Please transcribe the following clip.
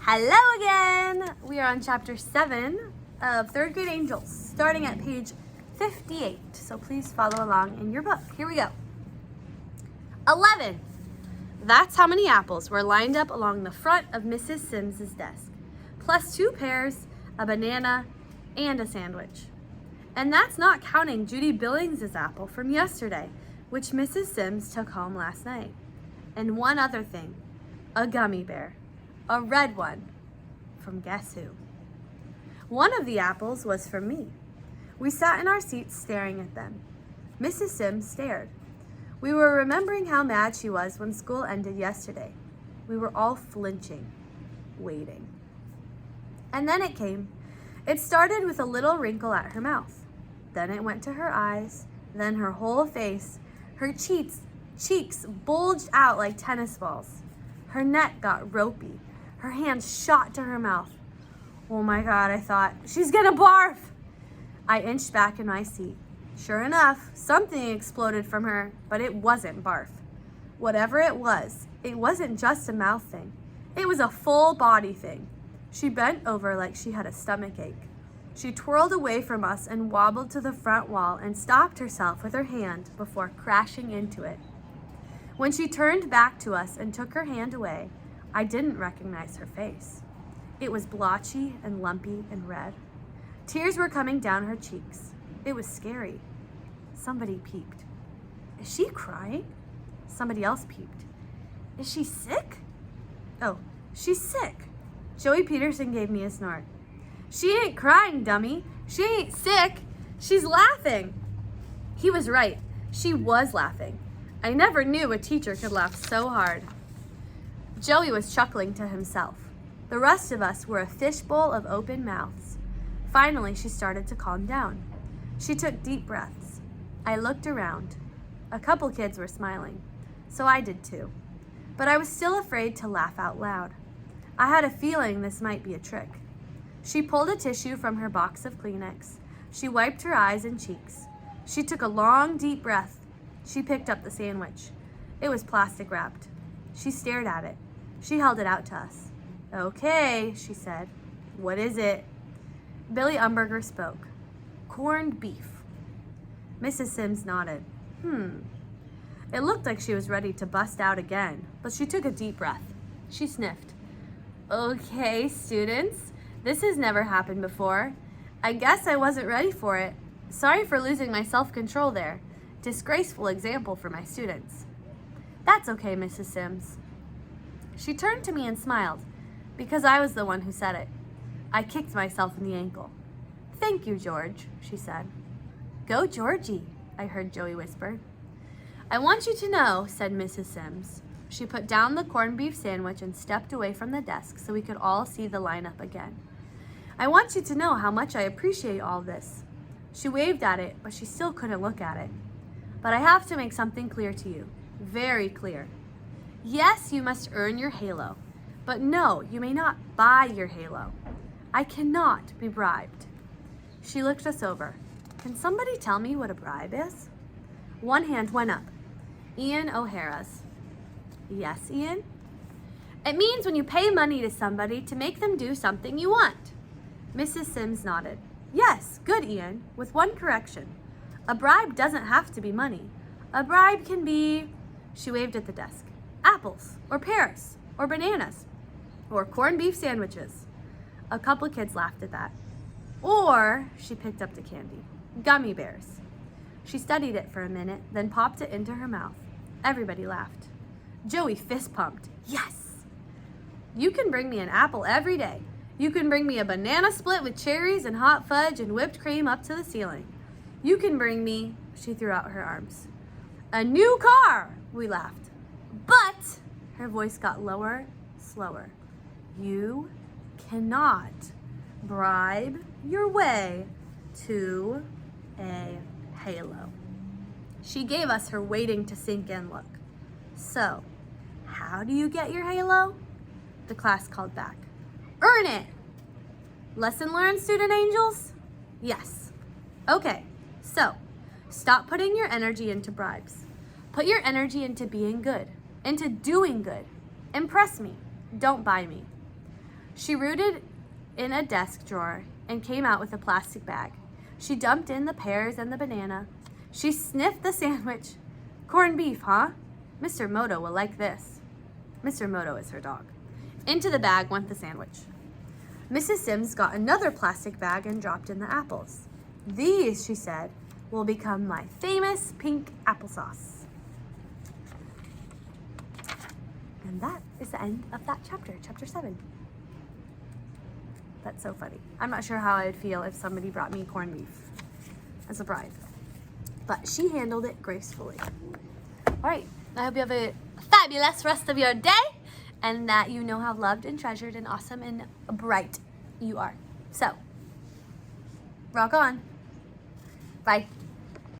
Hello again! We are on chapter 7 of 3rd grade Angels, starting at page 58. So please follow along in your book. Here we go. 11. That's how many apples were lined up along the front of Mrs. Sims's desk, plus 2 pears, a banana, and a sandwich. And that's not counting Judy Billings's apple from yesterday, which Mrs. Sims took home last night. And one other thing, a gummy bear. A red one, from guess who? One of the apples was for me. We sat in our seats staring at them. Mrs. Sims stared. We were remembering how mad she was when school ended yesterday. We were all flinching, waiting. And then it came. It started with a little wrinkle at her mouth. Then it went to her eyes, then her whole face. Her cheeks bulged out like tennis balls. Her neck got ropey. Her hands shot to her mouth. Oh my God, I thought, she's gonna barf! I inched back in my seat. Sure enough, something exploded from her, but it wasn't barf. Whatever it wasn't just a mouth thing. It was a full body thing. She bent over like she had a stomach ache. She twirled away from us and wobbled to the front wall and stopped herself with her hand before crashing into it. When she turned back to us and took her hand away, I didn't recognize her face. It was blotchy and lumpy and red. Tears were coming down her cheeks. It was scary. Somebody peeped. Is she crying? Somebody else peeped. Is she sick? Oh, she's sick. Joey Peterson gave me a snort. She ain't crying, dummy. She ain't sick. She's laughing. He was right. She was laughing. I never knew a teacher could laugh so hard. Joey was chuckling to himself. The rest of us were a fishbowl of open mouths. Finally, she started to calm down. She took deep breaths. I looked around. A couple kids were smiling, so I did too. But I was still afraid to laugh out loud. I had a feeling this might be a trick. She pulled a tissue from her box of Kleenex. She wiped her eyes and cheeks. She took a long, deep breath. She picked up the sandwich. It was plastic wrapped. She stared at it. She held it out to us. Okay, she said. What is it? Billy Umberger spoke. Corned beef. Mrs. Sims nodded. It looked like she was ready to bust out again, but she took a deep breath. She sniffed. Okay, students, this has never happened before. I guess I wasn't ready for it. Sorry for losing my self-control there. Disgraceful example for my students. That's okay, Mrs. Sims. She turned to me and smiled, because I was the one who said it. I kicked myself in the ankle. Thank you, George, she said. Go, Georgie, I heard Joey whisper. I want you to know, said Mrs. Sims. She put down the corned beef sandwich and stepped away from the desk so we could all see the lineup again. I want you to know how much I appreciate all this. She waved at it, but she still couldn't look at it. But I have to make something clear to you, very clear. Yes, you must earn your halo, but no, you may not buy your halo. I cannot be bribed. She looked us over. Can somebody tell me what a bribe is? One hand went up. Ian O'Hara's. Yes, Ian? It means when you pay money to somebody to make them do something you want. Mrs. Sims nodded. Yes, good, Ian, with one correction. A bribe doesn't have to be money. A bribe can be, she waved at the desk, apples, or pears, or bananas, or corned beef sandwiches. A couple kids laughed at that. Or, she picked up the candy, gummy bears. She studied it for a minute, then popped it into her mouth. Everybody laughed. Joey fist pumped. Yes! You can bring me an apple every day. You can bring me a banana split with cherries and hot fudge and whipped cream up to the ceiling. You can bring me, she threw out her arms, a new car, we laughed. But, her voice got lower, slower. You cannot bribe your way to a halo. She gave us her waiting to sink in look. So, how do you get your halo? The class called back. Earn it! Lesson learned, student angels? Yes. Okay, so, stop putting your energy into bribes. Put your energy into being good, into doing good. Impress me, don't buy me. She rooted in a desk drawer and came out with a plastic bag. She dumped in the pears and the banana. She sniffed the sandwich. Corned beef, huh? Mr. Moto will like this. Mr. Moto is her dog. Into the bag went the sandwich. Mrs. Sims got another plastic bag and dropped in the apples. These, she said, will become my famous pink applesauce. And that is the end of that chapter, chapter 7. That's so funny. I'm not sure how I would feel if somebody brought me corned beef as a bride. But she handled it gracefully. All right, I hope you have a fabulous rest of your day and that you know how loved and treasured and awesome and bright you are. So, rock on. Bye.